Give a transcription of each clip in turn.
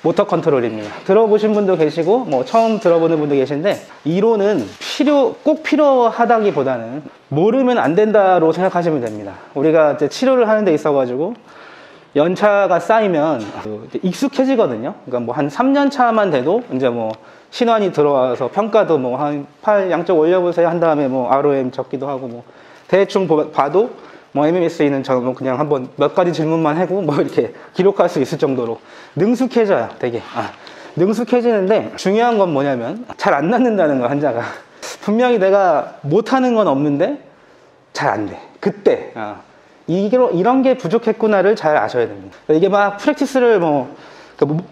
모터 컨트롤입니다. 들어보신 분도 계시고 뭐 처음 들어보는 분도 계신데, 이론은 꼭 필요하다기보다는 모르면 안 된다로 생각하시면 됩니다. 우리가 이제 치료를 하는 데 있어 가지고 연차가 쌓이면 익숙해지거든요. 그러니까 뭐 한 3년 차만 돼도 이제 뭐 신환이 들어와서 평가도 뭐 한 팔 양쪽 올려보세요 한 다음에 뭐 ROM 적기도 하고, 뭐 대충 봐도 뭐 MMS에는 저 그냥 한번 몇 가지 질문만 하고 뭐 이렇게 기록할 수 있을 정도로 능숙해져요, 되게. 능숙해지는데 중요한 건 뭐냐면 잘 안 낫는다는 거, 환자가. 분명히 내가 못하는 건 없는데 잘 안 돼. 그때 이런 게 부족했구나를 잘 아셔야 됩니다. 이게 막 프랙티스를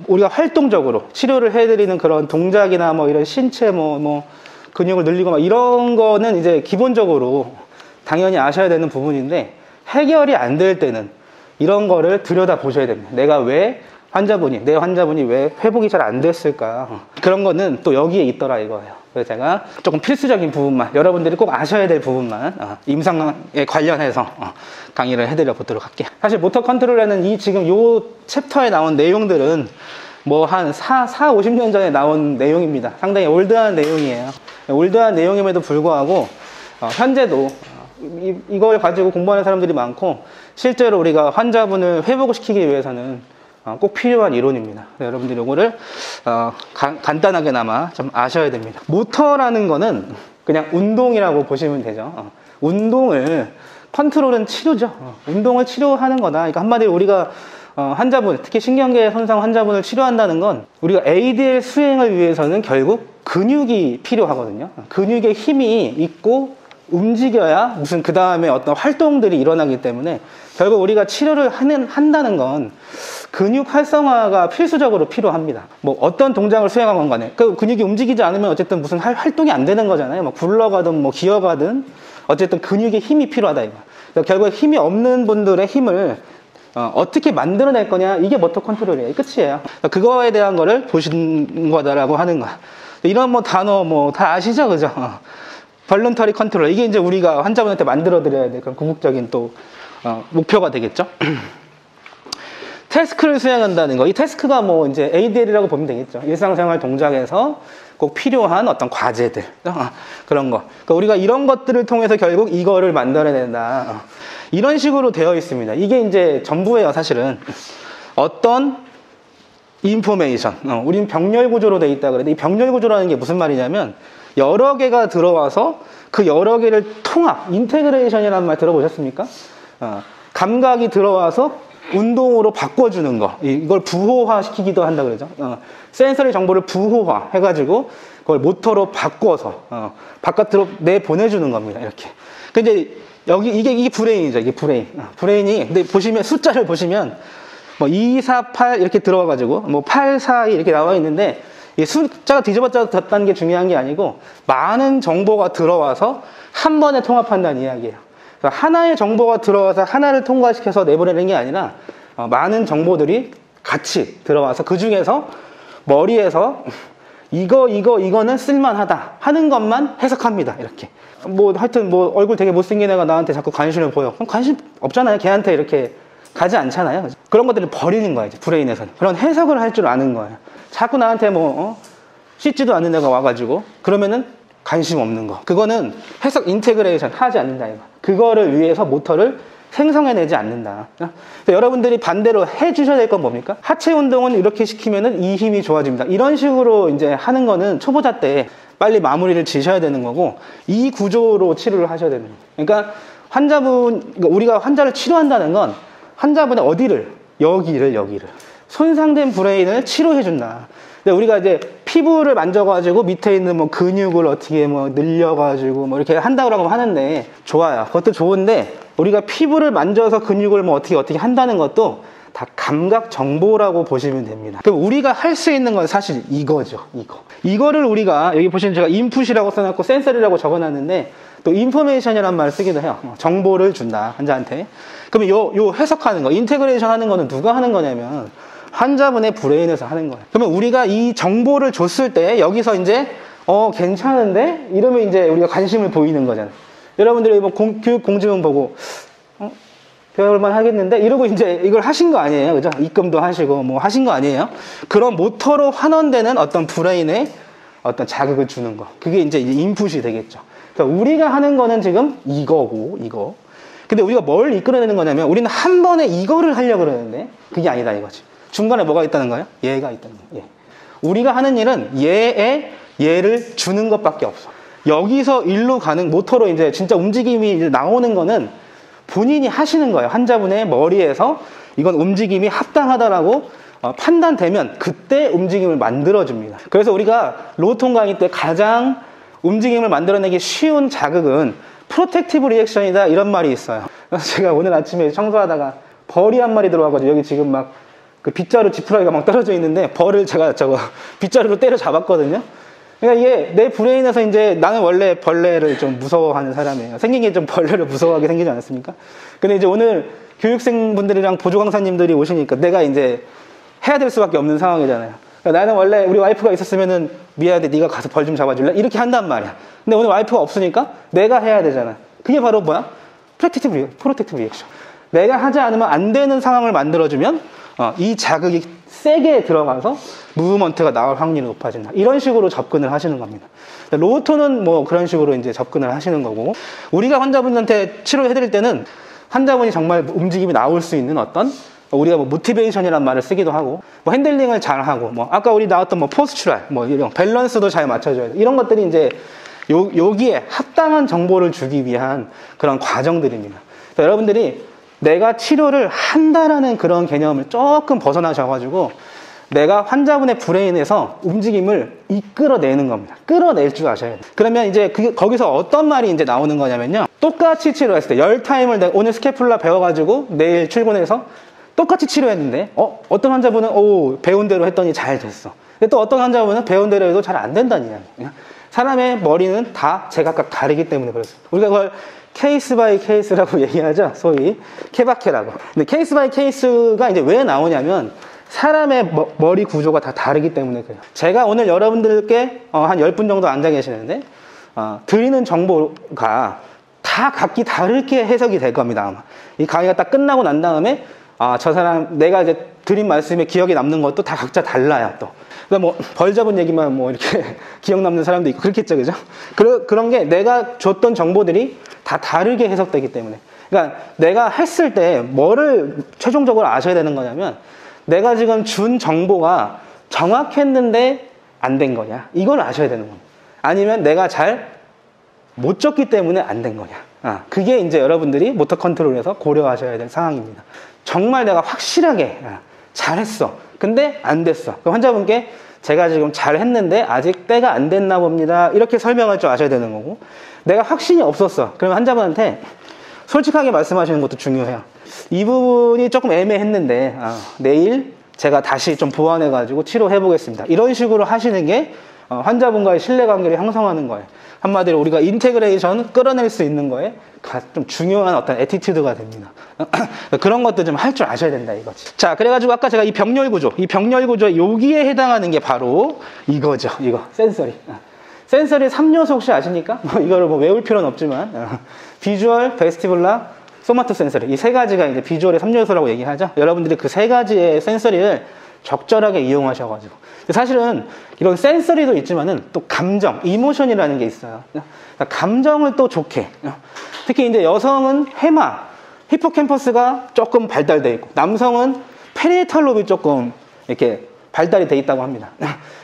우리가 활동적으로 치료를 해드리는 그런 동작이나 뭐 이런 신체 뭐 근육을 늘리고 막 이런 거는 이제 기본적으로 당연히 아셔야 되는 부분인데, 해결이 안 될 때는 이런 거를 들여다 보셔야 됩니다. 내 환자분이 왜 회복이 잘 안 됐을까? 그런 거는 또 여기에 있더라 이거예요. 그래서 제가 조금 필수적인 부분만, 여러분들이 꼭 아셔야 될 부분만 임상에 관련해서 강의를 해드려 보도록 할게요. 사실 모터 컨트롤에는 지금 요 챕터에 나온 내용들은 뭐 한 50년 전에 나온 내용입니다. 상당히 올드한 내용이에요. 올드한 내용임에도 불구하고 현재도 이걸 가지고 공부하는 사람들이 많고, 실제로 우리가 환자분을 회복을 시키기 위해서는 꼭 필요한 이론입니다. 여러분들이 이거를 간단하게나마 좀 아셔야 됩니다. 모터라는 거는 그냥 운동이라고 보시면 되죠. 컨트롤은 치료죠. 운동을 치료하는 거다. 그러니까 한마디로 우리가 환자분, 특히 신경계 손상 환자분을 치료한다는 건, 우리가 ADL 수행을 위해서는 결국 근육이 필요하거든요. 근육에 힘이 있고 움직여야 그 다음에 어떤 활동들이 일어나기 때문에, 결국 우리가 치료를 한다는 건 근육 활성화가 필수적으로 필요합니다. 뭐 어떤 동작을 수행하건 간에 그 근육이 움직이지 않으면 어쨌든 무슨 활동이 안 되는 거잖아요. 뭐 굴러가든 뭐 기어가든 어쨌든 근육에 힘이 필요하다 이거. 그러니까 결국 힘이 없는 분들의 힘을 어떻게 만들어낼 거냐, 이게 모터 컨트롤이에요. 끝이에요. 그거에 대한 거를 보시는 거다라고 하는 거야. 이런 뭐 단어 뭐 다 아시죠, 그죠? 볼런터리 컨트롤, 이게 이제 우리가 환자분한테 만들어 드려야 될 그런 궁극적인 또 목표가 되겠죠. 태스크를 수행한다는 거, 이 태스크가 뭐 이제 ADL이라고 보면 되겠죠. 일상생활 동작에서 꼭 필요한 어떤 과제들, 그런 거. 그러니까 우리가 이런 것들을 통해서 결국 이거를 만들어낸다. 이런 식으로 되어 있습니다. 이게 이제 전부예요, 사실은. 어떤 인포메이션, 우린 병렬 구조로 되어 있다 그래도, 이 병렬 구조라는 게 무슨 말이냐면, 여러 개가 들어와서 그 여러 개를 인테그레이션이라는 말 들어보셨습니까? 감각이 들어와서 운동으로 바꿔주는 거, 이걸 부호화 시키기도 한다 그러죠. 센서리 정보를 부호화 해가지고 그걸 모터로 바꿔서 바깥으로 내보내주는 겁니다. 이렇게. 근데 이게 브레인이죠. 이게 브레인이. 근데 보시면 숫자를 보시면 뭐 2, 4, 8 이렇게 들어와가지고 뭐 8, 4, 2 이렇게 나와 있는데, 이 숫자가 뒤집어졌다는 게 중요한 게 아니고, 많은 정보가 들어와서 한 번에 통합한다는 이야기예요. 그러니까 하나의 정보가 들어와서 하나를 통과시켜서 내보내는 게 아니라, 많은 정보들이 같이 들어와서 그 중에서 머리에서 이거는 쓸만하다 하는 것만 해석합니다. 이렇게. 뭐 하여튼 뭐 얼굴 되게 못생긴 애가 나한테 자꾸 관심을 보여. 그럼 관심 없잖아요. 걔한테 이렇게 가지 않잖아요. 그런 것들을 버리는 거예요, 이제 브레인에서는. 그런 해석을 할 줄 아는 거예요. 자꾸 나한테 씻지도 않는 애가 와가지고 그러면은 관심 없는 거, 그거는 해석 인테그레이션 하지 않는다 이거. 그거를 위해서 모터를 생성해내지 않는다. 그래서 여러분들이 반대로 해주셔야 될 건 뭡니까? 하체 운동은 이렇게 시키면은 이 힘이 좋아집니다. 이런 식으로 이제 하는 거는 초보자 때 빨리 마무리를 지셔야 되는 거고, 이 구조로 치료를 하셔야 되는 거예요. 그러니까 우리가 환자를 치료한다는 건 환자분의 어디를, 여기를 손상된 브레인을 치료해준다. 근데 우리가 이제 피부를 만져가지고 밑에 있는 뭐 근육을 어떻게 뭐 늘려가지고 뭐 이렇게 한다고 하는데, 좋아요. 그것도 좋은데, 우리가 피부를 만져서 근육을 뭐 어떻게 한다는 것도 다 감각 정보라고 보시면 됩니다. 그럼 우리가 할 수 있는 건 사실 이거죠. 이거를 우리가, 여기 보시면 제가 인풋이라고 써놨고 센서리라고 적어놨는데, 또 인포메이션이라는 말을 쓰기도 해요. 정보를 준다, 환자한테. 그러면 요 해석하는 거, 인테그레이션 하는 거는 누가 하는 거냐면 환자분의 브레인에서 하는 거예요. 그러면 우리가 이 정보를 줬을 때 여기서 이제 괜찮은데? 이러면 이제 우리가 관심을 보이는 거잖아요. 여러분들이 뭐 교육 공지문 보고 배울만 하겠는데 이러고 이제 이걸 하신 거 아니에요, 그죠? 입금도 하시고 뭐 하신 거 아니에요? 그런 모터로 환원되는 어떤 브레인에 어떤 자극을 주는 거, 그게 이제 인풋이 되겠죠. 그러니까 우리가 하는 거는 지금 이거고 이거. 근데 우리가 뭘 이끌어내는 거냐면 우리는 한 번에 이거를 하려고 그러는데 그게 아니다 이거지. 중간에 뭐가 있다는 거예요? 얘가 있다는 거예요. 얘. 우리가 하는 일은 얘를 주는 것밖에 없어. 여기서 일로 가는 모터로 이제 진짜 움직임이 이제 나오는 거는 본인이 하시는 거예요. 환자분의 머리에서 이건 움직임이 합당하다라고 판단되면 그때 움직임을 만들어줍니다. 그래서 우리가 로톤 강의 때 가장 움직임을 만들어내기 쉬운 자극은 프로텍티브 리액션이다 이런 말이 있어요. 그래서 제가 오늘 아침에 청소하다가 벌이 한 마리 들어와가지고 여기 지금 막 그 빗자루 지푸라기가 막 떨어져 있는데 벌을 제가 빗자루로 때려 잡았거든요. 그러니까 이게 내 브레인에서 이제 나는 원래 벌레를 좀 무서워하는 사람이에요. 생긴 게 좀 벌레를 무서워하게 생기지 않았습니까? 근데 이제 오늘 교육생분들이랑 보조 강사님들이 오시니까 내가 이제 해야 될 수밖에 없는 상황이잖아요. 그러니까 나는 원래 우리 와이프가 있었으면은 미안해, 네가 가서 벌 좀 잡아줄래? 이렇게 한단 말이야. 근데 오늘 와이프가 없으니까 내가 해야 되잖아. 그게 바로 뭐야? 프로텍티브 리액션. 내가 하지 않으면 안 되는 상황을 만들어주면 이 자극이 세게 들어가서 무브먼트가 나올 확률이 높아진다. 이런 식으로 접근을 하시는 겁니다. 로톤은 뭐 그런 식으로 이제 접근을 하시는 거고, 우리가 환자분한테 치료해드릴 때는 환자분이 정말 움직임이 나올 수 있는 어떤 우리가 뭐 모티베이션이라는 말을 쓰기도 하고, 뭐 핸들링을 잘 하고, 뭐 아까 우리 나왔던 뭐 포스추럴, 뭐 이런 밸런스도 잘 맞춰줘야 돼. 이런 것들이 이제 여기에 합당한 정보를 주기 위한 그런 과정들입니다. 그러니까 여러분들이 내가 치료를 한다라는 그런 개념을 조금 벗어나셔가지고 내가 환자분의 브레인에서 움직임을 이끌어내는 겁니다. 끌어낼 줄 아셔야 돼요. 그러면 이제 거기서 어떤 말이 이제 나오는 거냐면요. 똑같이 치료했을 때 10타임을 내가 오늘 스캐플라 배워가지고 내일 출근해서 똑같이 치료했는데 어떤 환자분은 배운 대로 했더니 잘 됐어. 근데 또 어떤 환자분은 배운 대로 해도 잘 안 된다는 이야기예요. 사람의 머리는 다 제각각 다르기 때문에 그렇습니다. 우리가 그걸 케이스 바이 케이스라고 얘기하죠. 소위 케바케라고. 근데 케이스 바이 케이스가 이제 왜 나오냐면 사람의 머리 구조가 다 다르기 때문에 그래요. 제가 오늘 여러분들께 한 10분 정도 앉아 계시는데 드리는 정보가 다 각기 다르게 해석이 될 겁니다. 아마. 이 강의가 딱 끝나고 난 다음에 저 사람 내가 이제 드린 말씀에 기억에 남는 것도 다 각자 달라요. 또 그러니까 뭐 벌 잡은 얘기만 뭐 이렇게 기억 남는 사람도 있고 그렇겠죠, 그죠? 그런 게 내가 줬던 정보들이 다 다르게 해석되기 때문에. 그러니까 내가 했을 때 뭐를 최종적으로 아셔야 되는 거냐면 내가 지금 준 정보가 정확했는데 안 된 거냐, 이걸 아셔야 되는 겁니다. 아니면 내가 잘 못 줬기 때문에 안 된 거냐. 그게 이제 여러분들이 모터 컨트롤에서 고려하셔야 될 상황입니다. 정말 내가 확실하게 잘했어. 근데 안 됐어. 그럼 환자분께 제가 지금 잘했는데 아직 때가 안 됐나 봅니다. 이렇게 설명할 줄 아셔야 되는 거고, 내가 확신이 없었어. 그러면 환자분한테 솔직하게 말씀하시는 것도 중요해요. 이 부분이 조금 애매했는데 내일 제가 다시 좀 보완해가지고 치료해 보겠습니다. 이런 식으로 하시는 게 환자분과의 신뢰관계를 형성하는 거예요. 한마디로 우리가 인테그레이션 끌어낼 수 있는 거에 좀 중요한 어떤 애티튜드가 됩니다. 그런 것도 좀 할 줄 아셔야 된다 이거지. 자, 그래가지고 아까 제가 이 병렬 구조 여기에 해당하는 게 바로 이거죠. 이거 센서리. 센서리 3요소 혹시 아십니까? 이거를 뭐 외울 필요는 없지만 비주얼, 베스티블라, 소마토 센서리, 이 세 가지가 이제 비주얼의 3요소라고 얘기하죠. 여러분들이 그 세 가지의 센서리를 적절하게 이용하셔가지고, 사실은 이런 센서리도 있지만은 또 감정, 이모션이라는 게 있어요. 그러니까 감정을 또 좋게, 특히 이제 여성은 해마, 히포캠퍼스가 조금 발달되어 있고, 남성은 페리에탈 롭이 조금 이렇게 발달이 되어 있다고 합니다.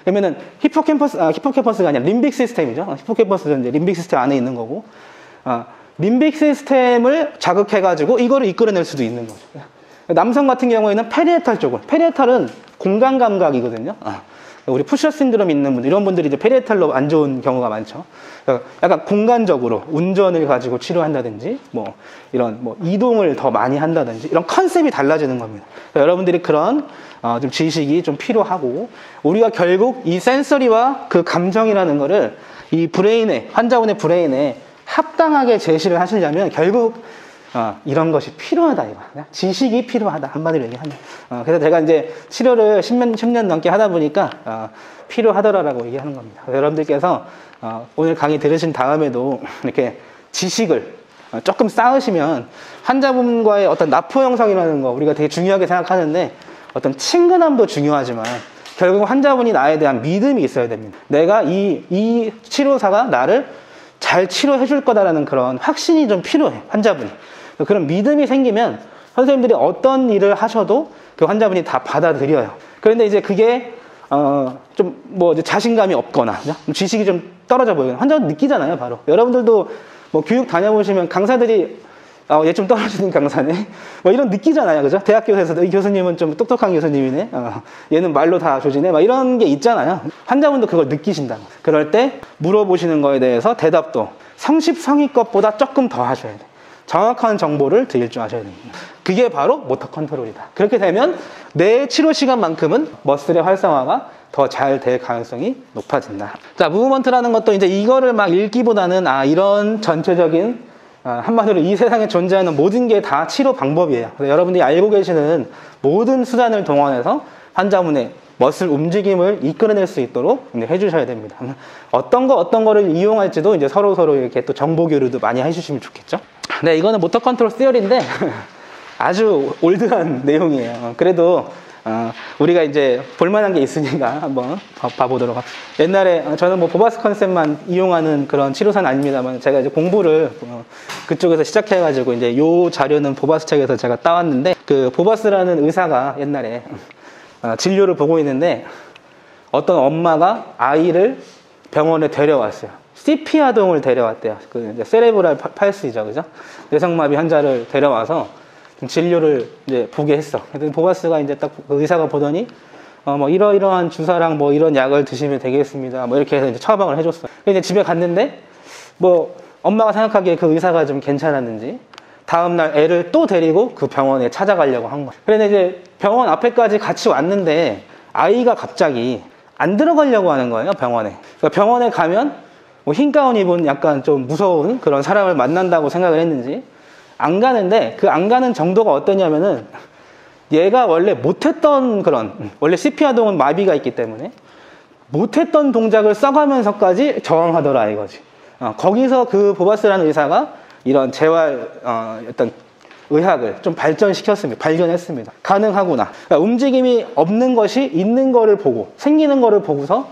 그러면은 히포캠퍼스가 아니라 림빅 시스템이죠. 히포캠퍼스는 이제 림빅 시스템 안에 있는 거고, 림빅 시스템을 자극해가지고 이거를 이끌어낼 수도 있는 거죠. 남성 같은 경우에는 페리에탈 쪽을, 페리에탈은 공간 감각이거든요. 우리 푸셔 신드롬 있는 분들, 이런 분들이 이제 페리에탈로 안 좋은 경우가 많죠. 약간 공간적으로 운전을 가지고 치료한다든지, 뭐 이런 뭐 이동을 더 많이 한다든지, 이런 컨셉이 달라지는 겁니다. 여러분들이 그런 좀 지식이 좀 필요하고, 우리가 결국 이 센서리와 그 감정이라는 거를 이 브레인에, 환자분의 브레인에 합당하게 제시를 하시려면 결국 이런 것이 필요하다, 이거. 지식이 필요하다. 한마디로 얘기하면. 그래서 제가 이제 치료를 10년 넘게 하다 보니까, 필요하더라라고 얘기하는 겁니다. 여러분들께서, 오늘 강의 들으신 다음에도 이렇게 지식을, 조금 쌓으시면 환자분과의 어떤 나포 형성이라는 거 우리가 되게 중요하게 생각하는데 어떤 친근함도 중요하지만 결국 환자분이 나에 대한 믿음이 있어야 됩니다. 내가 이 치료사가 나를 잘 치료해 줄 거다라는 그런 확신이 좀 필요해, 환자분이. 그런 믿음이 생기면 선생님들이 어떤 일을 하셔도 그 환자분이 다 받아들여요. 그런데 이제 그게 좀 뭐 자신감이 없거나 지식이 좀 떨어져 보이면 환자분 느끼잖아요, 바로. 여러분들도 뭐 교육 다녀보시면 강사들이 얘 좀 떨어지는 강사네. 뭐 이런 느끼잖아요, 그죠? 대학교에서도 이 교수님은 좀 똑똑한 교수님이네. 얘는 말로 다 조지네. 막 이런 게 있잖아요. 환자분도 그걸 느끼신다. 그럴 때 물어보시는 거에 대해서 대답도 성십성의껏보다 조금 더 하셔야 돼. 정확한 정보를 드릴 줄 아셔야 됩니다. 그게 바로 모터 컨트롤이다. 그렇게 되면 내 치료 시간만큼은 머슬의 활성화가 더 잘 될 가능성이 높아진다. 자, 무브먼트라는 것도 이제 이거를 막 읽기보다는 이런 전체적인 한마디로 이 세상에 존재하는 모든 게 다 치료 방법이에요. 그래서 여러분들이 알고 계시는 모든 수단을 동원해서 환자분의 머슬 움직임을 이끌어낼 수 있도록 해주셔야 됩니다. 어떤 거를 이용할지도 이제 서로 이렇게 또 정보 교류도 많이 해주시면 좋겠죠. 네, 이거는 모터 컨트롤 시어리인데 아주 올드한 내용이에요. 그래도 우리가 이제 볼만한 게 있으니까 한번 봐보도록 합시다. 옛날에 저는 뭐 보바스 컨셉만 이용하는 그런 치료사는 아닙니다만 제가 이제 공부를 그쪽에서 시작해가지고 이제 요 자료는 보바스 책에서 제가 따왔는데 그 보바스라는 의사가 옛날에 진료를 보고 있는데 어떤 엄마가 아이를 병원에 데려왔어요. CPR 동을 데려왔대요. 그 이제 세레브랄 팔시죠, 그죠? 뇌성마비 환자를 데려와서 진료를 이제 보게 했어. 그래서 보바스가 이제 딱 그 의사가 보더니 뭐 이러이러한 주사랑 뭐 이런 약을 드시면 되겠습니다. 뭐 이렇게 해서 이제 처방을 해줬어. 그래서 이제 집에 갔는데 뭐 엄마가 생각하기에 그 의사가 좀 괜찮았는지 다음날 애를 또 데리고 그 병원에 찾아가려고 한 거야. 그런데 이제 병원 앞에까지 같이 왔는데 아이가 갑자기 안 들어가려고 하는 거예요, 병원에. 그러니까 병원에 가면 뭐 흰 가운 입은 약간 좀 무서운 그런 사람을 만난다고 생각을 했는지 안 가는데 그 안 가는 정도가 어떠냐면은 얘가 원래 못했던 그런 원래 CPR 동은 마비가 있기 때문에 못했던 동작을 써가면서까지 저항하더라 이거지. 거기서 그 보바스라는 의사가 이런 재활 어떤 의학을 좀 발전시켰습니다. 발견했습니다. 가능하구나. 그러니까 움직임이 없는 것이 있는 거를 보고 생기는 거를 보고서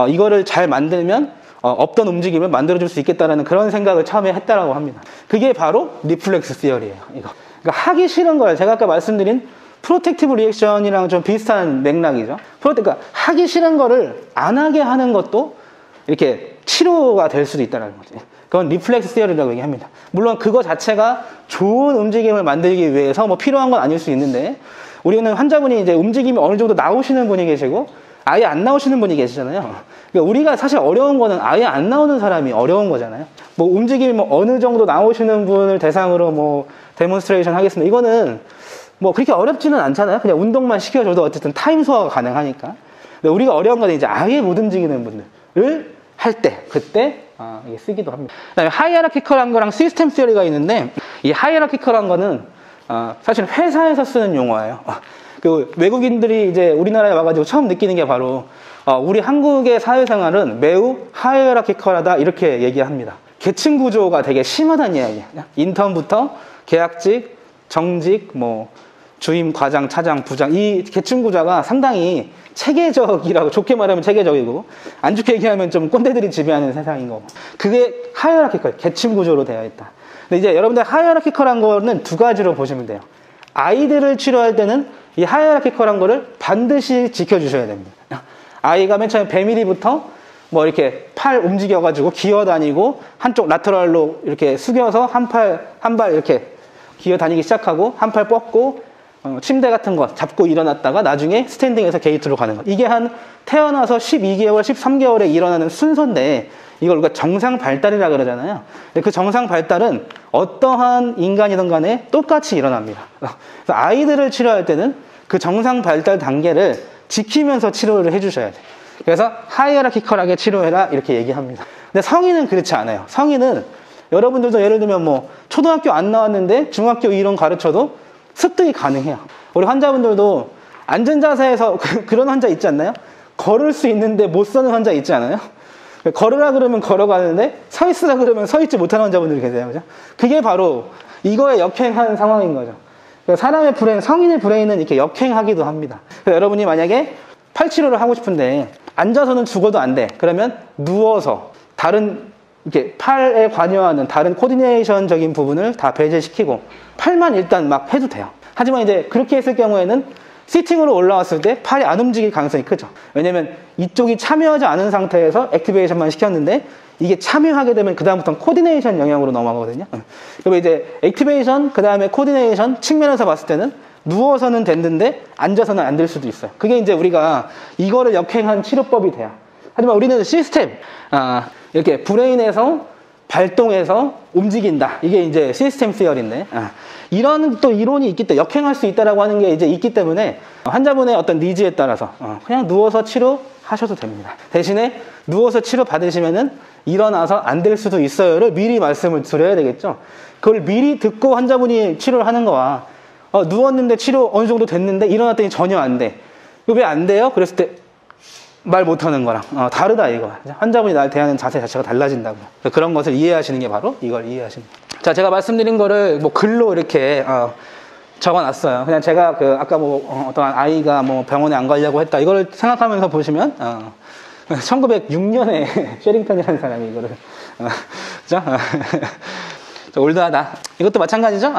이거를 잘 만들면 없던 움직임을 만들어줄 수 있겠다라는 그런 생각을 처음에 했다라고 합니다. 그게 바로 리플렉스 시어리예요. 이거. 그러니까 하기 싫은 걸 제가 아까 말씀드린 프로텍티브 리액션이랑 좀 비슷한 맥락이죠. 그러니까 하기 싫은 거를 안 하게 하는 것도 이렇게 치료가 될 수도 있다는 거지. 그건 리플렉스 시어리라고 얘기합니다. 물론 그거 자체가 좋은 움직임을 만들기 위해서 뭐 필요한 건 아닐 수 있는데 우리는 환자분이 이제 움직임이 어느 정도 나오시는 분이 계시고 아예 안 나오시는 분이 계시잖아요. 그러니까 우리가 사실 어려운 거는 아예 안 나오는 사람이 어려운 거잖아요. 뭐 움직임이 뭐 어느 정도 나오시는 분을 대상으로 뭐 데몬스트레이션 하겠습니다. 이거는 뭐 그렇게 어렵지는 않잖아요. 그냥 운동만 시켜줘도 어쨌든 타임 소화가 가능하니까. 근데 우리가 어려운 건 이제 아예 못 움직이는 분들을 할 때, 그때 이게 쓰기도 합니다. 그다음에 하이어라키컬한 거랑 시스템 시어리가 있는데 이 하이어라키컬한 거는 사실 회사에서 쓰는 용어예요. 그 외국인들이 이제 우리나라에 와가지고 처음 느끼는 게 바로 우리 한국의 사회생활은 매우 하이어라키컬하다 이렇게 얘기합니다. 계층 구조가 되게 심하다는 이야기예요. 인턴부터 계약직, 정직, 뭐 주임, 과장, 차장, 부장 이 계층 구조가 상당히 체계적이라고 좋게 말하면 체계적이고 안 좋게 얘기하면 좀 꼰대들이 지배하는 세상인 거고 그게 하이어라키컬 계층 구조로 되어 있다. 근데 이제 여러분들 하이어라키컬한 거는 두 가지로 보시면 돼요. 아이들을 치료할 때는 이 하이어라키컬한 거를 반드시 지켜주셔야 됩니다. 아이가 맨 처음에 배밀이부터 뭐 이렇게 팔 움직여가지고 기어다니고 한쪽 라테럴로 이렇게 숙여서 한 발 이렇게 기어다니기 시작하고 한 팔 뻗고 침대 같은 거 잡고 일어났다가 나중에 스탠딩에서 게이트로 가는 거. 이게 한 태어나서 12개월, 13개월에 일어나는 순서인데 이걸 우리가 정상 발달이라 그러잖아요. 근데 그 정상 발달은 어떠한 인간이든 간에 똑같이 일어납니다. 그래서 아이들을 치료할 때는 그 정상 발달 단계를 지키면서 치료를 해주셔야 돼요. 그래서 하이어라키컬하게 치료해라 이렇게 얘기합니다. 근데 성인은 그렇지 않아요. 성인은 여러분들도 예를 들면 뭐 초등학교 안 나왔는데 중학교 이론 가르쳐도 습득이 가능해요. 우리 환자분들도 앉은 자세에서 그런 환자 있지 않나요? 걸을 수 있는데 못 서는 환자 있지 않아요? 걸으라 그러면 걸어가는데 서 있으라 그러면 서 있지 못하는 환자분들이 계세요. 그죠? 그게 바로 이거에 역행한 상황인 거죠. 사람의 브레인, 성인의 브레인은 이렇게 역행하기도 합니다. 여러분이 만약에 팔 치료를 하고 싶은데 앉아서는 죽어도 안 돼. 그러면 누워서 다른 이렇게 팔에 관여하는 다른 코디네이션적인 부분을 다 배제시키고 팔만 일단 막 해도 돼요. 하지만 이제 그렇게 했을 경우에는 시팅으로 올라왔을 때 팔이 안 움직일 가능성이 크죠. 왜냐면 이쪽이 참여하지 않은 상태에서 액티베이션만 시켰는데 이게 참여하게 되면 그다음부터는 코디네이션 영역으로 넘어가거든요. 그리고 이제 액티베이션, 그 다음에 코디네이션 측면에서 봤을 때는 누워서는 됐는데 앉아서는 안 될 수도 있어요. 그게 이제 우리가 이거를 역행한 치료법이 돼요. 하지만 우리는 시스템, 이렇게 브레인에서 발동해서 움직인다. 이게 이제 시스템 시어리인데, 이런 또 이론이 있기 때문에 역행할 수 있다라고 하는 게 이제 있기 때문에 환자분의 어떤 니즈에 따라서 그냥 누워서 치료하셔도 됩니다. 대신에 누워서 치료 받으시면은 일어나서 안 될 수도 있어요를 미리 말씀을 드려야 되겠죠. 그걸 미리 듣고 환자분이 치료를 하는 거와 누웠는데 치료 어느 정도 됐는데 일어났더니 전혀 안 돼. 이거 왜 안 돼요? 그랬을 때 말 못하는 거랑 다르다 이거. 환자분이 날 대하는 자세 자체가 달라진다고. 그런 것을 이해하시는 게 바로 이걸 이해하시는 거예요. 자, 제가 말씀드린 거를 뭐 글로 이렇게 적어놨어요. 그냥 제가 아까 뭐 어떤 아이가 뭐 병원에 안 가려고 했다 이걸 생각하면서 보시면 1906년에 쉐링턴이라는 사람이 이거를 그죠? 올드하다. 이것도 마찬가지죠.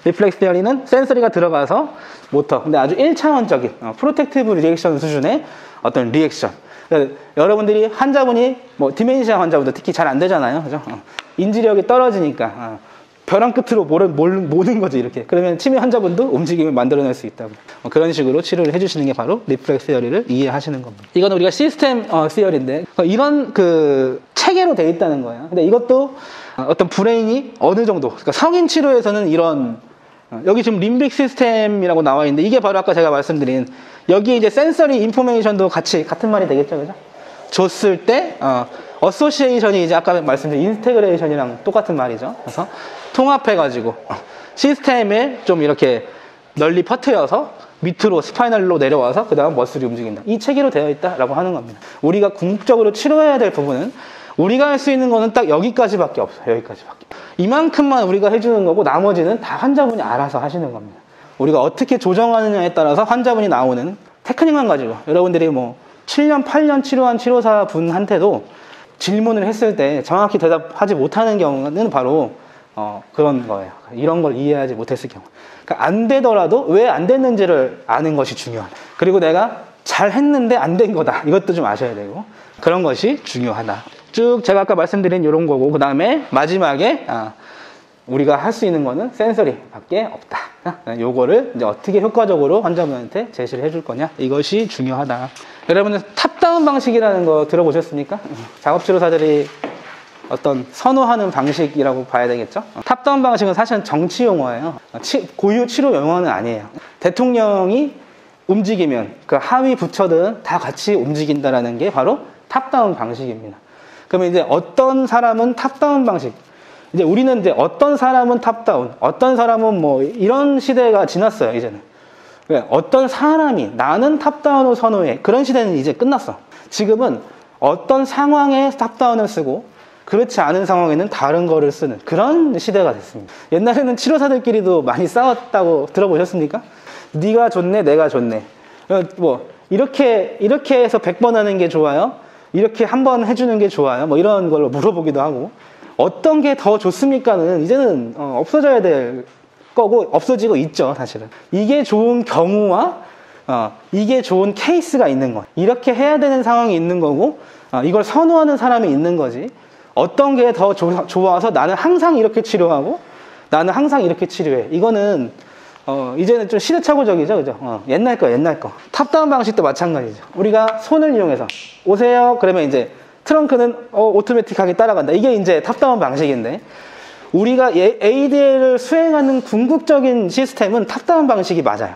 리플렉스 티어리는 센서리가 들어가서 모터, 근데 아주 1차원적인 프로텍티브 리액션 수준의 어떤 리액션. 그러니까 여러분들이 환자분이 뭐 디멘시아 환자분들 특히 잘 안 되잖아요, 그죠? 인지력이 떨어지니까 벼랑 끝으로 모는 거지 이렇게. 그러면 치매 환자분도 움직임을 만들어낼 수 있다고. 그런 식으로 치료를 해주시는 게 바로 리플렉스 티어리를 이해하시는 겁니다. 이건 우리가 시스템 시어리인데 이런 체계로 돼 있다는 거예요. 근데 이것도 어떤 브레인이 어느 정도, 그러니까 성인 치료에서는 이런 여기 지금 림빅 시스템이라고 나와 있는데 이게 바로 아까 제가 말씀드린 여기 이제 센서리 인포메이션도 같은 말이 되겠죠, 그죠? 줬을 때 어소시에이션이 이제 아까 말씀드린 인스테그레이션이랑 똑같은 말이죠. 그래서 통합해가지고 시스템에 좀 이렇게 널리 퍼트려서 밑으로 스파이널로 내려와서 그 다음 머슬이 움직인다. 이 체계로 되어 있다라고 하는 겁니다. 우리가 궁극적으로 치료해야 될 부분은 우리가 할 수 있는 거는 딱 여기까지밖에 없어요. 여기까지밖에. 이만큼만 우리가 해주는 거고 나머지는 다 환자분이 알아서 하시는 겁니다. 우리가 어떻게 조정하느냐에 따라서 환자분이 나오는 테크닉만 가지고 여러분들이 뭐 7년, 8년 치료한 치료사 분한테도 질문을 했을 때 정확히 대답하지 못하는 경우는 바로 그런 거예요. 이런 걸 이해하지 못했을 경우. 그러니까 안 되더라도 왜 안 됐는지를 아는 것이 중요하다. 그리고 내가 잘 했는데 안 된 거다. 이것도 좀 아셔야 되고 그런 것이 중요하다. 쭉 제가 아까 말씀드린 이런 거고 그 다음에 마지막에 우리가 할 수 있는 거는 센서리밖에 없다. 요거를 이제 어떻게 효과적으로 환자분한테 제시를 해줄 거냐 이것이 중요하다. 여러분은 탑다운 방식이라는 거 들어보셨습니까? 작업치료사들이 어떤 선호하는 방식이라고 봐야 되겠죠. 탑다운 방식은 사실은 정치 용어예요. 고유 치료 용어는 아니에요. 대통령이 움직이면 그 하위 부처들은 다 같이 움직인다라는 게 바로 탑다운 방식입니다. 그러면 이제 어떤 사람은 탑다운 방식, 이제 우리는 이제 어떤 사람은 탑다운, 어떤 사람은 뭐 이런 시대가 지났어요. 이제는 어떤 사람이 나는 탑다운을 선호해, 그런 시대는 이제 끝났어. 지금은 어떤 상황에 탑다운을 쓰고 그렇지 않은 상황에는 다른 거를 쓰는 그런 시대가 됐습니다. 옛날에는 치료사들끼리도 많이 싸웠다고 들어보셨습니까? 네가 좋네, 내가 좋네. 뭐 이렇게 해서 100번 하는 게 좋아요? 이렇게 한 번 해주는 게 좋아요? 뭐 이런 걸로 물어보기도 하고, 어떤 게 더 좋습니까는 이제는 없어져야 될 거고 없어지고 있죠, 사실은. 이게 좋은 경우와 이게 좋은 케이스가 있는 거예요. 이렇게 해야 되는 상황이 있는 거고 이걸 선호하는 사람이 있는 거지. 어떤 게 더 좋아서 나는 항상 이렇게 치료하고 나는 항상 이렇게 치료해. 이거는 이제는 좀 시대착오적이죠, 그죠? 옛날 거. 탑다운 방식도 마찬가지죠. 우리가 손을 이용해서 오세요. 그러면 이제 트렁크는 오토매틱하게 따라간다. 이게 이제 탑다운 방식인데, 우리가 ADL을 수행하는 궁극적인 시스템은 탑다운 방식이 맞아요.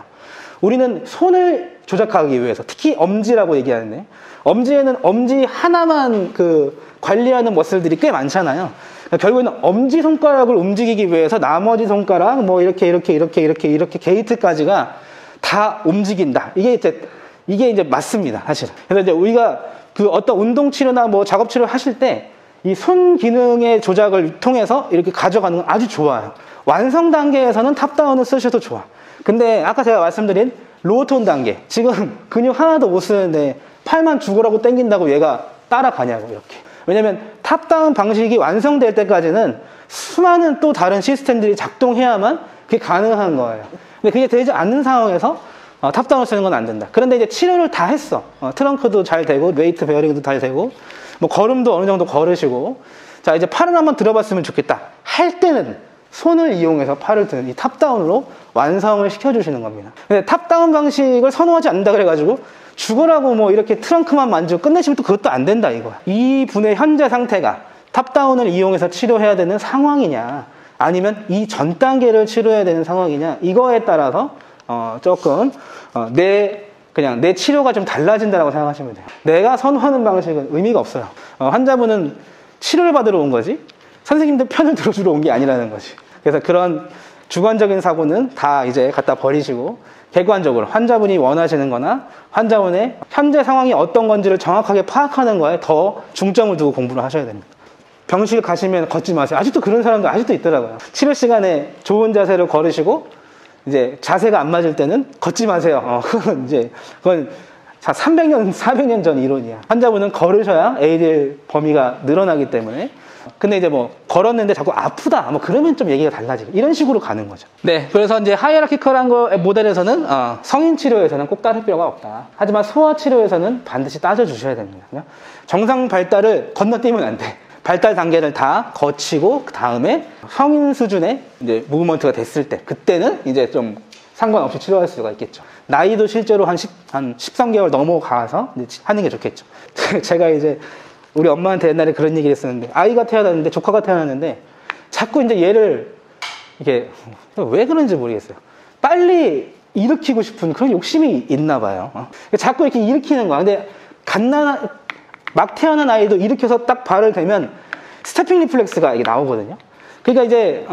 우리는 손을 조작하기 위해서, 특히 엄지라고 얘기하는데, 엄지에는 엄지 하나만 관리하는 머슬들이 꽤 많잖아요. 그러니까 결국에는 엄지손가락을 움직이기 위해서 나머지 손가락, 뭐 이렇게 게이트까지가 다 움직인다. 이게 이제 이게 이제 맞습니다, 사실은. 그래서 이제 우리가 그 어떤 운동 치료나 뭐 작업 치료 하실 때 이 손 기능의 조작을 통해서 이렇게 가져가는 건 아주 좋아요. 완성 단계에서는 탑다운을 쓰셔도 좋아. 근데 아까 제가 말씀드린 로톤 단계, 지금 근육 하나도 못 쓰는데 팔만 죽으라고 당긴다고 얘가 따라가냐고, 이렇게. 왜냐면 탑다운 방식이 완성될 때까지는 수많은 또 다른 시스템들이 작동해야만 그게 가능한 거예요. 근데 그게 되지 않는 상황에서 탑다운을 쓰는 건 안 된다. 그런데 이제 치료를 다 했어. 트렁크도 잘 되고, 웨이트 베어링도 잘 되고, 뭐 걸음도 어느 정도 걸으시고, 자, 이제 팔을 한번 들어봤으면 좋겠다 할 때는 손을 이용해서 팔을 드는 이 탑다운으로 완성을 시켜주시는 겁니다. 근데 탑다운 방식을 선호하지 않는다 그래가지고 죽으라고 뭐 이렇게 트렁크만 만지고 끝내시면 또 그것도 안 된다, 이거야. 이 분의 현재 상태가 탑다운을 이용해서 치료해야 되는 상황이냐, 아니면 이 전 단계를 치료해야 되는 상황이냐, 이거에 따라서 조금 그냥 내 치료가 좀 달라진다고 생각하시면 돼요. 내가 선호하는 방식은 의미가 없어요. 환자분은 치료를 받으러 온 거지 선생님들 편을 들어주러 온 게 아니라는 거지. 그래서 그런 주관적인 사고는 다 이제 갖다 버리시고 객관적으로 환자분이 원하시는 거나 환자분의 현재 상황이 어떤 건지를 정확하게 파악하는 거에 더 중점을 두고 공부를 하셔야 됩니다. 병실 가시면 걷지 마세요. 아직도 그런 사람들 아직도 있더라고요. 치료 시간에 좋은 자세를 걸으시고 이제 자세가 안 맞을 때는 걷지 마세요. 그건 300년, 400년 전 이론이야. 환자분은 걸으셔야 ADL 범위가 늘어나기 때문에. 근데 이제 뭐 걸었는데 자꾸 아프다, 뭐 그러면 좀 얘기가 달라지고 이런 식으로 가는 거죠. 네, 그래서 이제 하이라키컬한 거 모델에서는 성인 치료에서는 꼭 따를 필요가 없다. 하지만 소아 치료에서는 반드시 따져주셔야 됩니다. 정상 발달을 건너뛰면 안 돼. 발달 단계를 다 거치고 그 다음에 성인 수준의 이제 무브먼트가 됐을 때, 그때는 이제 좀 상관없이 치료할 수가 있겠죠. 나이도 실제로 한 13개월 넘어가서 이제 하는 게 좋겠죠. 제가 이제 우리 엄마한테 옛날에 그런 얘기를 했었는데, 아이가 태어났는데, 조카가 태어났는데 자꾸 이제 얘를 이게 왜 그런지 모르겠어요. 빨리 일으키고 싶은 그런 욕심이 있나 봐요. 자꾸 이렇게 일으키는 거야. 근데 막 태어난 아이도 일으켜서 딱 발을 대면 스태핑 리플렉스가 이게 나오거든요. 그러니까 이제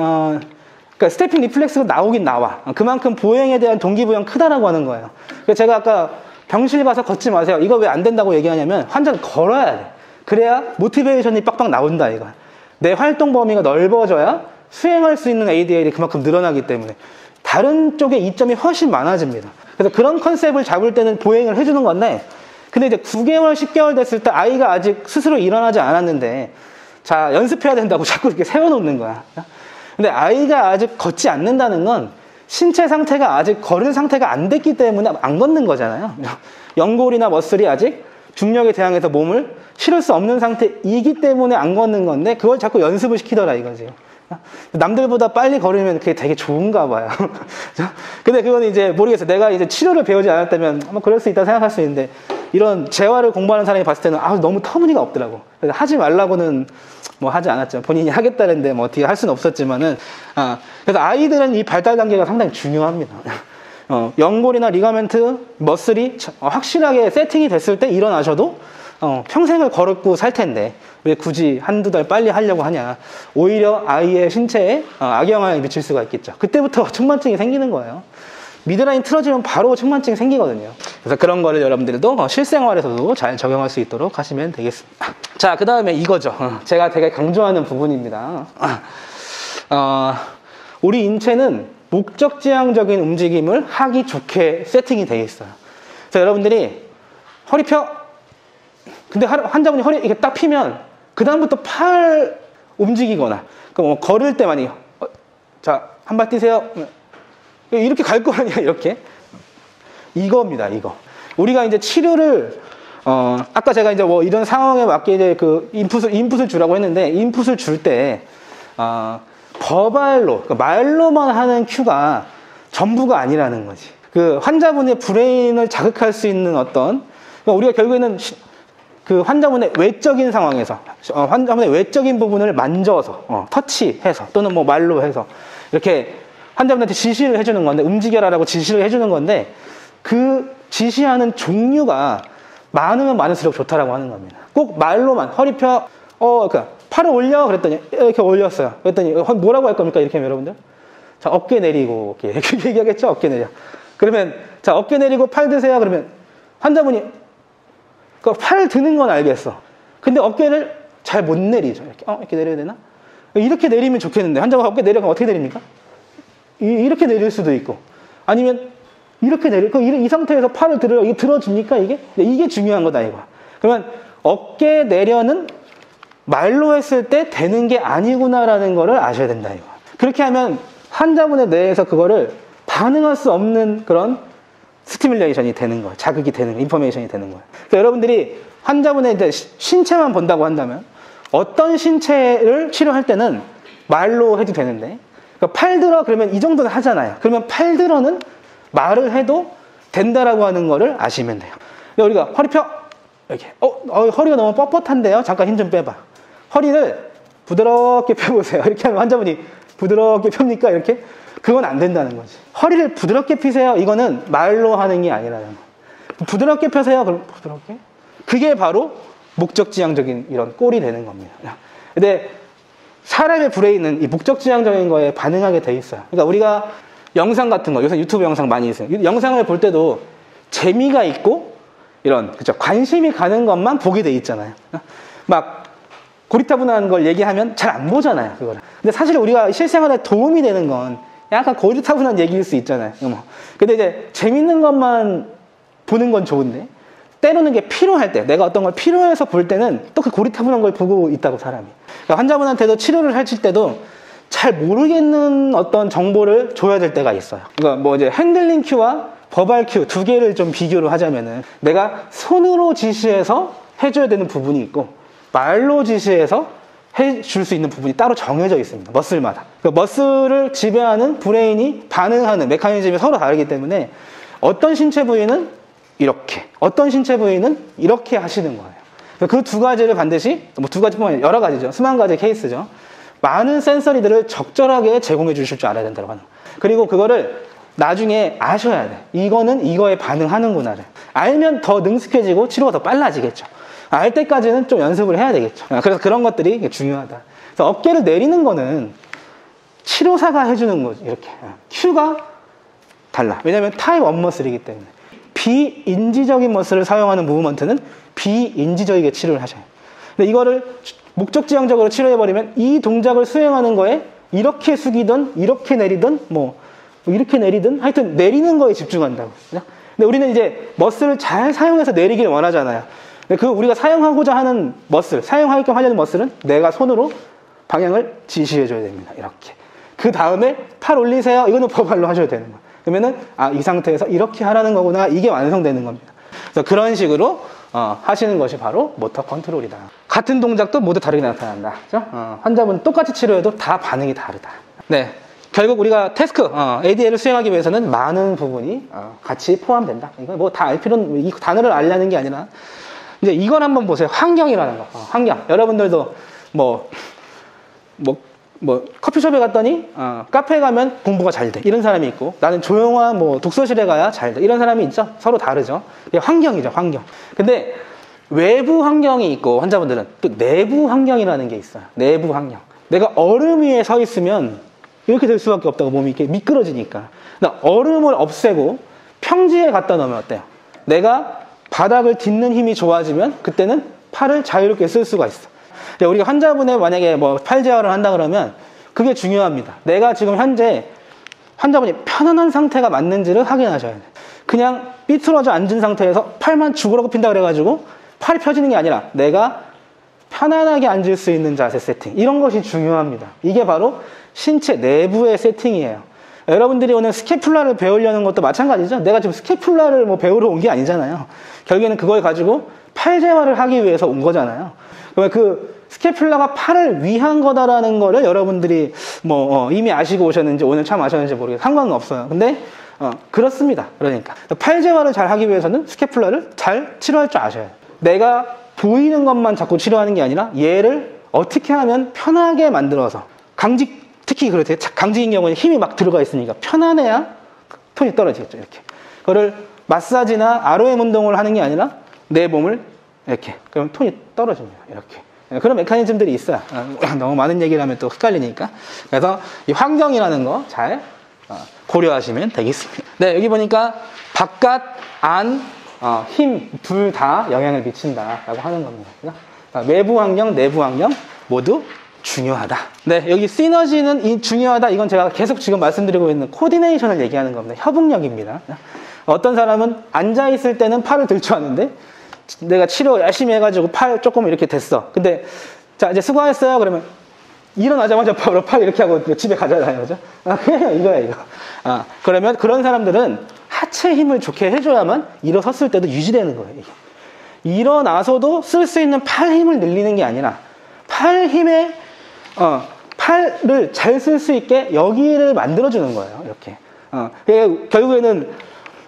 스태핑 리플렉스가 나오긴 나와. 그만큼 보행에 대한 동기부여가 크다라고 하는 거예요. 그래서 제가 아까 병실 가서 걷지 마세요, 이거 왜 안 된다고 얘기하냐면 환자는 걸어야 돼. 그래야 모티베이션이 빡빡 나온다, 이거. 내 활동 범위가 넓어져야 수행할 수 있는 ADL이 그만큼 늘어나기 때문에 다른 쪽에 이점이 훨씬 많아집니다. 그래서 그런 컨셉을 잡을 때는 보행을 해주는 건데, 근데 이제 9개월, 10개월 됐을 때 아이가 아직 스스로 일어나지 않았는데, 자, 연습해야 된다고 자꾸 이렇게 세워놓는 거야. 근데 아이가 아직 걷지 않는다는 건 신체 상태가 아직 걸을 상태가 안 됐기 때문에 안 걷는 거잖아요. 연골이나 머슬이 아직 중력에 대항해서 몸을 실을 수 없는 상태이기 때문에 안 걷는 건데, 그걸 자꾸 연습을 시키더라, 이거지. 남들보다 빨리 걸으면 그게 되게 좋은가 봐요. 근데 그건 이제 모르겠어요. 내가 이제 치료를 배우지 않았다면 아마 그럴 수 있다 생각할 수 있는데, 이런 재활을 공부하는 사람이 봤을 때는 너무 터무니가 없더라고. 그래서 하지 말라고는 뭐 하지 않았죠. 본인이 하겠다는데 뭐 어떻게 할 수는 없었지만은, 그래서 아이들은 이 발달 단계가 상당히 중요합니다. 연골이나 리가멘트, 머슬이 확실하게 세팅이 됐을 때 일어나셔도 평생을 걸었고 살 텐데 왜 굳이 한두 달 빨리 하려고 하냐. 오히려 아이의 신체에 악영향을 미칠 수가 있겠죠. 그때부터 측만증이 생기는 거예요. 미드라인 틀어지면 바로 측만증이 생기거든요. 그래서 그런 거를 여러분들도 실생활에서도 잘 적용할 수 있도록 하시면 되겠습니다. 자, 그 다음에 이거죠. 제가 되게 강조하는 부분입니다. 우리 인체는 목적지향적인 움직임을 하기 좋게 세팅이 되어 있어요. 그래서 여러분들이 허리 펴. 근데 환자분이 허리 이렇게 딱 피면 그 다음부터 팔 움직이거나 뭐 걸을 때 많이 자, 한 발 뛰세요. 이렇게 갈 거 아니야, 이렇게. 이겁니다, 이거. 우리가 이제 치료를 아까 제가 이제 뭐 이런 상황에 맞게 이제 그 인풋을 주라고 했는데, 인풋을 줄 때 버발로, 그러니까 말로만 하는 큐가 전부가 아니라는 거지. 그 환자분의 브레인을 자극할 수 있는 어떤, 그러니까 우리가 결국에는 그 환자분의 외적인 상황에서 환자분의 외적인 부분을 만져서 터치해서 또는 뭐 말로 해서 이렇게 환자분한테 지시를 해주는 건데, 움직여라라고 지시를 해주는 건데, 그 지시하는 종류가 많으면 많을수록 좋다라고 하는 겁니다. 꼭 말로만 허리 펴, 그러니까 팔을 올려 그랬더니 이렇게 올렸어요. 그랬더니 뭐라고 할 겁니까? 이렇게 하면 여러분들, 자, 어깨 내리고 이렇게 얘기하겠죠. 어깨 내려. 그러면 자, 어깨 내리고 팔 드세요. 그러면 환자분이 팔 드는 건 알겠어. 근데 어깨를 잘 못 내리죠. 이렇게, 이렇게 내려야 되나? 이렇게 내리면 좋겠는데, 환자가 어깨 내려가면 어떻게 내립니까? 이렇게 내릴 수도 있고, 아니면 이렇게 이 상태에서 팔을 이게 들어줍니까, 이게? 이게 중요한 거다, 이거. 그러면 어깨 내려는 말로 했을 때 되는 게 아니구나라는 거를 아셔야 된다, 이거. 그렇게 하면 환자분의 뇌에서 그거를 반응할 수 없는 그런 스티뮬레이션이 되는 거예요. 자극이 되는 거예요. 인포메이션이 되는 거예요. 그러니까 여러분들이 환자분의 이제 신체만 본다고 한다면 어떤 신체를 치료할 때는 말로 해도 되는데, 그러니까 팔 들어 그러면 이 정도는 하잖아요. 그러면 팔 들어는 말을 해도 된다라고 하는 거를 아시면 돼요. 우리가 허리 펴! 이렇게. 허리가 너무 뻣뻣한데요? 잠깐 힘 좀 빼봐. 허리를 부드럽게 펴보세요. 이렇게 하면 환자분이 부드럽게 펴니까 이렇게? 그건 안 된다는 거지. 허리를 부드럽게 피세요. 이거는 말로 하는 게 아니라는 거. 부드럽게 펴세요. 그럼 부드럽게? 그게 바로 목적지향적인 이런 꼴이 되는 겁니다. 근데 사람의 브레인은 이 목적지향적인 거에 반응하게 돼 있어요. 그러니까 우리가 영상 같은 거, 요새 유튜브 영상 많이 있어요. 영상을 볼 때도 재미가 있고 이런, 그쵸, 관심이 가는 것만 보게 돼 있잖아요. 막 고리타분한 걸 얘기하면 잘 안 보잖아요, 그거를. 근데 사실 우리가 실생활에 도움이 되는 건 약간 고리타분한 얘기일 수 있잖아요. 근데 이제 재밌는 것만 보는 건 좋은데, 때로는 게 필요할 때, 내가 어떤 걸 필요해서 볼 때는 또 그 고리타분한 걸 보고 있다고, 사람이. 그러니까 환자분한테도 치료를 하실 때도 잘 모르겠는 어떤 정보를 줘야 될 때가 있어요. 그러니까 뭐 이제 핸들링 큐와 버발 큐 두 개를 좀 비교를 하자면은, 내가 손으로 지시해서 해줘야 되는 부분이 있고, 말로 지시해서 해줄 수 있는 부분이 따로 정해져 있습니다. 머슬마다. 그러니까 머슬을 지배하는 브레인이 반응하는 메커니즘이 서로 다르기 때문에 어떤 신체 부위는 이렇게, 어떤 신체 부위는 이렇게 하시는 거예요. 그 두 가지를 반드시, 뭐 두 가지뿐만 아니라 여러 가지죠. 수만 가지 케이스죠. 많은 센서리들을 적절하게 제공해 주실 줄 알아야 된다고 하는 거예요. 그리고 그거를 나중에 아셔야 돼. 이거는 이거에 반응하는구나를. 알면 더 능숙해지고 치료가 더 빨라지겠죠. 알 때까지는 좀 연습을 해야 되겠죠. 그래서 그런 것들이 중요하다. 그래서 어깨를 내리는 거는 치료사가 해주는 거지, 이렇게. 큐가 달라. 왜냐면 타입 1 머슬이기 때문에. 비인지적인 머슬을 사용하는 무브먼트는 비인지적이게 치료를 하셔요. 근데 이거를 목적지향적으로 치료해버리면 이 동작을 수행하는 거에 이렇게 숙이든, 이렇게 내리든, 뭐 이렇게 내리든, 하여튼 내리는 거에 집중한다고. 근데 우리는 이제 머슬을 잘 사용해서 내리길 원하잖아요. 그 우리가 사용하고자 하는 머슬, 사용하게끔 하려는 머슬은 내가 손으로 방향을 지시해줘야 됩니다. 이렇게. 그 다음에 팔 올리세요. 이거는 버발로 하셔야 되는 거예요. 그러면은, 이 상태에서 이렇게 하라는 거구나. 이게 완성되는 겁니다. 그래서 그런 식으로 하시는 것이 바로 모터 컨트롤이다. 같은 동작도 모두 다르게 나타난다. 그죠? 환자분 똑같이 치료해도 다 반응이 다르다. 네. 결국 우리가 태스크, ADL을 수행하기 위해서는 많은 부분이 같이 포함된다. 이거 뭐 다 알 필요는, 이 단어를 알려는 게 아니라, 이제 이걸 한번 보세요. 환경이라는 거. 환경. 여러분들도 커피숍에 갔더니, 카페에 가면 공부가 잘 돼. 이런 사람이 있고, 나는 조용한 독서실에 가야 잘 돼. 이런 사람이 있죠? 서로 다르죠? 이게 환경이죠, 환경. 근데 외부 환경이 있고, 환자분들은 또 내부 환경이라는 게 있어요. 내부 환경. 내가 얼음 위에 서 있으면 이렇게 될 수밖에 없다고, 몸이 이렇게 미끄러지니까. 얼음을 없애고 평지에 갖다 놓으면 어때요? 내가 바닥을 딛는 힘이 좋아지면 그때는 팔을 자유롭게 쓸 수가 있어. 우리가 환자분의 만약에 팔 재활을 한다 그러면 그게 중요합니다. 내가 지금 현재 환자분이 편안한 상태가 맞는지를 확인하셔야 돼요. 그냥 삐뚤어져 앉은 상태에서 팔만 죽으라고 핀다 그래가지고 팔이 펴지는 게 아니라 내가 편안하게 앉을 수 있는 자세 세팅, 이런 것이 중요합니다. 이게 바로 신체 내부의 세팅이에요. 여러분들이 오늘 스캐플라를 배우려는 것도 마찬가지죠. 내가 지금 스캐플라를 배우러 온 게 아니잖아요. 결국에는 그걸 가지고 팔 재활을 하기 위해서 온 거잖아요. 그러면 그 스캐플라가 팔을 위한 거다라는 거를 여러분들이 이미 아시고 오셨는지 오늘 처음 아셨는지 모르겠어요. 상관은 없어요. 근데 그렇습니다. 그러니까 팔 재활을 잘 하기 위해서는 스캐플라를 잘 치료할 줄 아셔야 돼요. 내가 보이는 것만 자꾸 치료하는 게 아니라 얘를 어떻게 하면 편하게 만들어서, 특히 그렇대요. 강직인 경우는 힘이 막 들어가 있으니까 편안해야 톤이 떨어지겠죠. 이렇게. 그거를 마사지나 ROM 운동을 하는 게 아니라 내 몸을 이렇게. 그럼 톤이 떨어집니다. 이렇게. 그런 메커니즘들이 있어요. 너무 많은 얘기를 하면 또 헷갈리니까. 그래서 이 환경이라는 거 잘 고려하시면 되겠습니다. 네, 여기 보니까 바깥, 안, 힘 둘 다 영향을 미친다라고 하는 겁니다. 그러니까 외부 환경, 내부 환경 모두 중요하다. 네, 여기 시너지는 중요하다. 이건 제가 계속 지금 말씀드리고 있는 코디네이션을 얘기하는 겁니다. 협응력입니다. 어떤 사람은 앉아 있을 때는 팔을 들 줄 아는데 내가 치료 열심히 해가지고 팔 조금 이렇게 됐어. 근데 자 이제 수고하셨어요. 그러면 일어나자마자 바로 팔 이렇게 하고 집에 가잖아요, 그죠? 그냥 이거야 이거. 그러면 그런 사람들은 하체 힘을 좋게 해줘야만 일어섰을 때도 유지되는 거예요. 이게. 일어나서도 쓸 수 있는 팔 힘을 늘리는 게 아니라 팔 힘에 팔을 잘 쓸 수 있게 여기를 만들어주는 거예요. 이렇게. 결국에는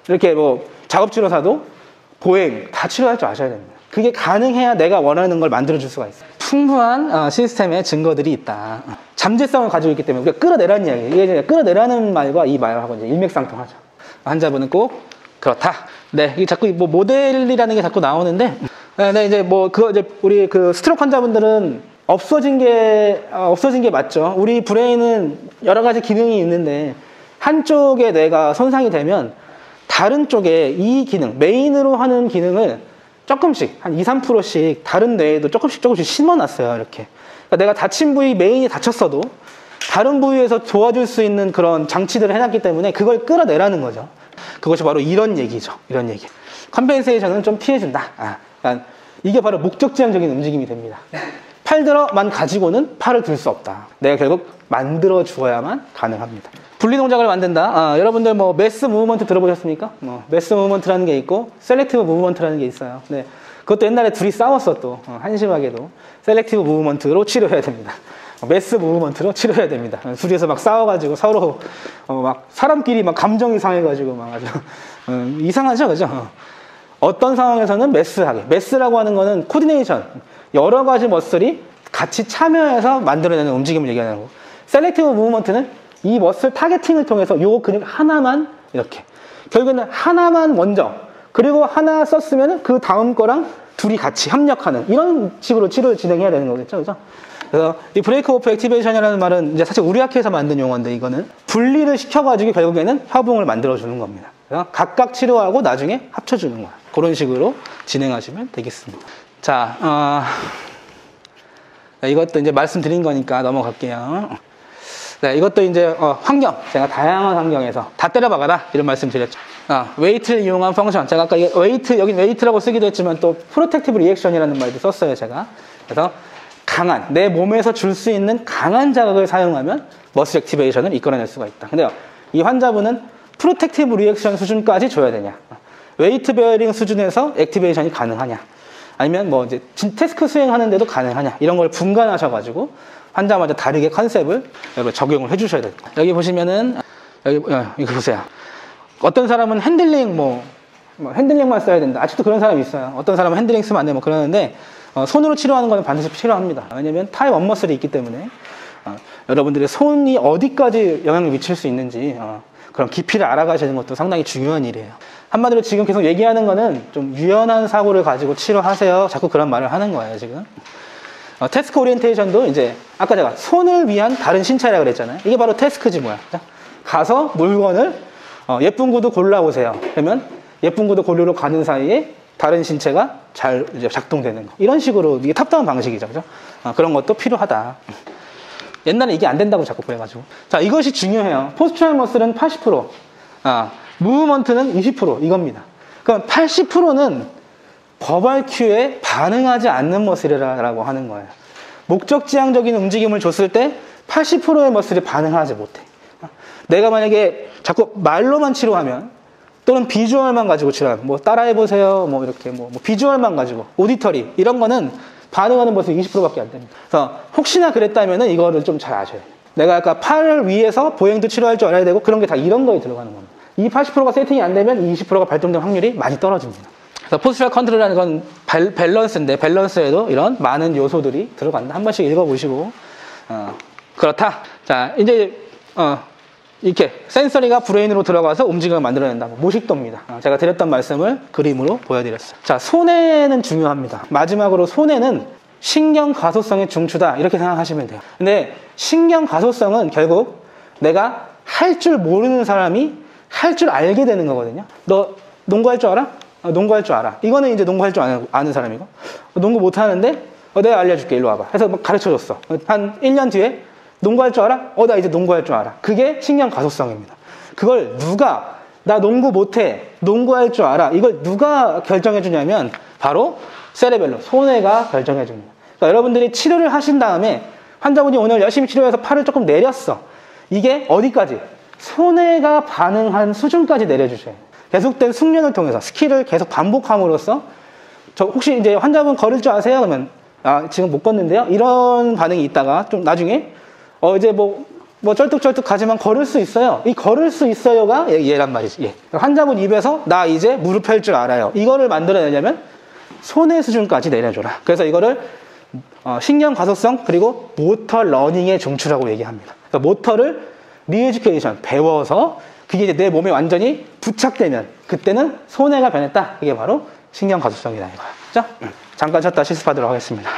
이렇게 뭐 작업치료사도 보행 다 치료할 줄 아셔야 됩니다. 그게 가능해야 내가 원하는 걸 만들어줄 수가 있어요. 풍부한 시스템의 증거들이 있다. 잠재성을 가지고 있기 때문에 우리가 끌어내라는 이야기예요. 이게 이제 끌어내라는 말과 이 말하고 이제 일맥상통하죠. 환자분은 꼭 그렇다. 네, 이게 자꾸 뭐 모델이라는 게 자꾸 나오는데, 네, 이제 뭐 이제 우리 스트로크 환자분들은 없어진 게 맞죠. 우리 브레인은 여러 가지 기능이 있는데 한쪽에 뇌가 손상이 되면 다른 쪽에 이 기능, 메인으로 하는 기능을 조금씩 한 2~3%씩 다른 뇌에도 조금씩 심어놨어요. 이렇게. 그러니까 내가 다친 부위 메인이 다쳤어도 다른 부위에서 도와줄 수 있는 그런 장치들을 해놨기 때문에 그걸 끌어내라는 거죠. 그것이 바로 이런 얘기죠. 이런 얘기. 컴펜세이션은 좀 피해준다. 그러니까 이게 바로 목적지향적인 움직임이 됩니다. 팔 들어만 가지고는 팔을 들 수 없다. 내가 결국 만들어 주어야만 가능합니다. 분리 동작을 만든다. 여러분들 뭐 매스 무브먼트 들어보셨습니까? 매스 무브먼트라는 게 있고 셀렉티브 무브먼트라는 게 있어요. 네. 그것도 옛날에 둘이 싸웠어 또 한심하게도 셀렉티브 무브먼트로 치료해야 됩니다. 매스 무브먼트로 치료해야 됩니다. 둘이서 막 싸워가지고 서로 막 사람끼리 막 감정이 상해가지고 막 아주 이상하죠, 그죠? 어떤 상황에서는 매스하게. 매스라고 하는 거는 코디네이션. 여러 가지 머슬이 같이 참여해서 만들어내는 움직임을 얘기하는 거고, 셀렉티브 무브먼트는 이 머슬 타겟팅을 통해서 요 근육 하나만 이렇게. 결국에는 하나만 먼저, 그리고 하나 썼으면 그 다음 거랑 둘이 같이 협력하는 이런 식으로 치료를 진행해야 되는 거겠죠, 그죠? 그래서 이 브레이크 오프 액티베이션이라는 말은 이제 사실 우리 학회에서 만든 용어인데 이거는 분리를 시켜가지고 결국에는 협응을 만들어주는 겁니다. 그래서 각각 치료하고 나중에 합쳐주는 거야. 그런 식으로 진행하시면 되겠습니다. 자, 이것도 이제 말씀드린 거니까 넘어갈게요. 네, 이것도 이제 환경, 제가 다양한 환경에서 다 때려박아라 이런 말씀 드렸죠. 웨이트를 이용한 펑션. 제가 아까 웨이트, 여긴 웨이트라고 쓰기도 했지만 또 프로텍티브 리액션이라는 말도 썼어요, 제가. 그래서 강한, 내 몸에서 줄 수 있는 강한 자극을 사용하면 머슬 액티베이션을 이끌어낼 수가 있다. 근데요, 이 환자분은 프로텍티브 리액션 수준까지 줘야 되냐? 웨이트 베어링 수준에서 액티베이션이 가능하냐? 아니면 뭐 이제 태스크 수행하는데도 가능하냐? 이런 걸 분간하셔가지고 환자마다 다르게 컨셉을 여러분 적용을 해주셔야 됩니다. 여기 보시면은 여기 보세요. 어떤 사람은 핸들링 핸들링만 써야 된다. 아직도 그런 사람이 있어요. 어떤 사람은 핸들링 쓰면 안 돼. 뭐 그러는데 손으로 치료하는 거는 반드시 필요합니다. 왜냐면 타입 1 머슬이 있기 때문에 여러분들의 손이 어디까지 영향을 미칠 수 있는지 그런 깊이를 알아가시는 것도 상당히 중요한 일이에요. 한마디로 지금 계속 얘기하는 거는 좀 유연한 사고를 가지고 치료하세요. 자꾸 그런 말을 하는 거예요, 지금. 태스크 오리엔테이션도 이제 아까 제가 손을 위한 다른 신체라 그랬잖아요. 이게 바로 태스크지 뭐야. 가서 물건을 예쁜 구두 골라오세요. 그러면 예쁜 구두 고르러 가는 사이에 다른 신체가 잘 이제 작동되는 거. 이런 식으로 이게 탑다운 방식이죠, 그죠? 그런 것도 필요하다. 옛날에 이게 안 된다고 자꾸 그래가지고. 자, 이것이 중요해요. 포스처럴 머슬은 80%, 무브먼트는 20% 이겁니다. 그럼 80%는 버발 큐에 반응하지 않는 머슬이라고 하는 거예요. 목적지향적인 움직임을 줬을 때 80%의 머슬이 반응하지 못해. 내가 만약에 자꾸 말로만 치료하면 또는 비주얼만 가지고 치료하면 뭐 따라해보세요. 뭐 이렇게 뭐 비주얼만 가지고 오디터리 이런 거는 반응하는 머슬이 20%밖에 안 됩니다. 그래서 혹시나 그랬다면은 이거를 좀 잘 아셔야 돼요. 내가 아까 팔을 위해서 보행도 치료할 줄 알아야 되고 그런 게 다 이런 거에 들어가는 겁니다. 이 80%가 세팅이 안 되면 이 20%가 발동될 확률이 많이 떨어집니다. 그래서 포스처럴 컨트롤이라는 건 밸런스인데 밸런스에도 이런 많은 요소들이 들어간다. 한 번씩 읽어보시고 그렇다. 자, 이제 이렇게 센서리가 브레인으로 들어가서 움직임을 만들어낸다. 모식도입니다. 제가 드렸던 말씀을 그림으로 보여드렸어요. 자, 손해는 중요합니다. 마지막으로 손해는 신경 가소성의 중추다. 이렇게 생각하시면 돼요. 근데 신경 가소성은 결국 내가 할 줄 모르는 사람이 할 줄 알게 되는 거거든요. 너 농구할 줄 알아? 농구할 줄 알아. 이거는 이제 농구할 줄 아는 사람이고, 농구 못하는데, 내가 알려줄게. 일로 와봐. 해서 막 가르쳐줬어. 한 1년 뒤에 농구할 줄 알아? 나 이제 농구할 줄 알아. 그게 신경 가속성입니다. 그걸 나 농구 못해. 농구할 줄 알아. 이걸 누가 결정해주냐면, 바로 세레벨로, 손해가 결정해줍니다. 그러니까 여러분들이 치료를 하신 다음에, 환자분이 오늘 열심히 치료해서 팔을 조금 내렸어. 이게 어디까지? 손해가 반응한 수준까지 내려주셔야 돼요. 계속된 숙련을 통해서 스킬을 계속 반복함으로써 혹시 이제 환자분 걸을 줄 아세요? 그러면 지금 못 걷는데요? 이런 반응이 있다가 좀 나중에 이제 뭐 쩔뚝쩔뚝 가지만 걸을 수 있어요. 이 걸을 수 있어요가 얘란 말이지. 예. 환자분 입에서 나 이제 무릎 펼 줄 알아요. 이거를 만들어내려면 손해 수준까지 내려줘라. 그래서 이거를 신경 가속성 그리고 모터 러닝의 중추라고 얘기합니다. 그러니까 모터를 리에듀케이션 배워서 그게 이제 내 몸에 완전히 부착되면 그때는 손해가 변했다. 이게 바로 신경 가속성이다 이거죠. 잠깐 쉬었다 실습하도록 하겠습니다.